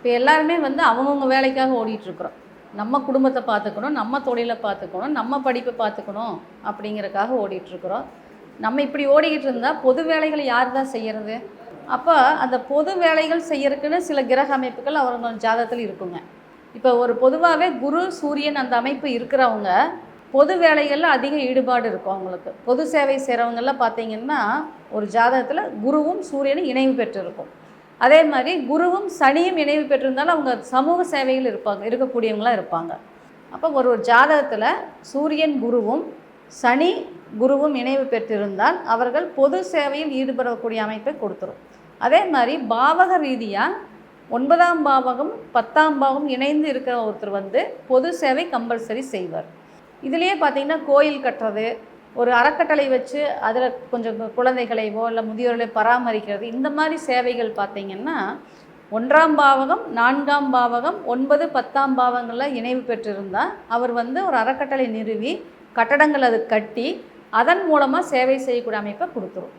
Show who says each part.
Speaker 1: இப்போ எல்லாருமே வந்து அவங்கவுங்க வேலைக்காக ஓடிட்டுருக்குறோம். நம்ம குடும்பத்தை பார்த்துக்கணும், நம்ம தொழிலை பார்த்துக்கணும், நம்ம படிப்பை பார்த்துக்கணும் அப்படிங்கிறக்காக ஓடிட்டுருக்குறோம். நம்ம இப்படி ஓடிக்கிட்டு இருந்தால் பொது வேலைகளை யார் தான் செய்கிறது? அப்போ அந்த பொது வேலைகள் செய்யறதுக்குன்னு சில கிரக அமைப்புகள் அவங்க ஜாதகத்தில் இருக்குங்க. இப்போ ஒரு பொதுவாகவே குரு சூரியன் அந்த அமைப்பு இருக்கிறவங்க பொது வேலைகளில் அதிக ஈடுபாடு இருக்கும் அவங்களுக்கு. பொது சேவை செய்கிறவங்கெல்லாம் பார்த்தீங்கன்னா ஒரு ஜாதகத்தில் குருவும் சூரியனும் இணைவு பெற்றிருக்கும். அதே மாதிரி குருவும் சனியும் இணைவு பெற்றிருந்தாலும் அவங்க சமூக சேவையில் இருக்கக்கூடியவங்களாக இருப்பாங்க. அப்போ ஒரு ஜாதகத்தில் சூரியன் குருவும் சனி குருவும் இணைவு பெற்றிருந்தால் அவர்கள் பொது சேவையில் ஈடுபடக்கூடிய அமைப்பை கொடுத்துரும். அதே மாதிரி பாவக ரீதியாக 9ஆம் பாவகம் 10ஆம் பாவகம் இணைந்து இருக்கிற ஒருத்தர் வந்து பொது சேவை கம்பல்சரி செய்வார். இதுலேயே பார்த்திங்கன்னா கோயில் கட்டுறது, ஒரு அறக்கட்டளை வச்சு அதில் கொஞ்சம் குழந்தைகளைவோ இல்லை முதியோர்களை பராமரிக்கிறது, இந்த மாதிரி சேவைகள் பார்த்திங்கன்னா 1ஆம் பாவகம் 4ஆம் பாவகம் 9 10ஆம் பாவங்களில் இணைவு பெற்றிருந்தால் அவர் வந்து ஒரு அறக்கட்டளை நிறுவி கட்டடங்கள் அது கட்டி அதன் மூலமாக சேவை செய்யக்கூடிய அமைப்பை கொடுத்துரும்.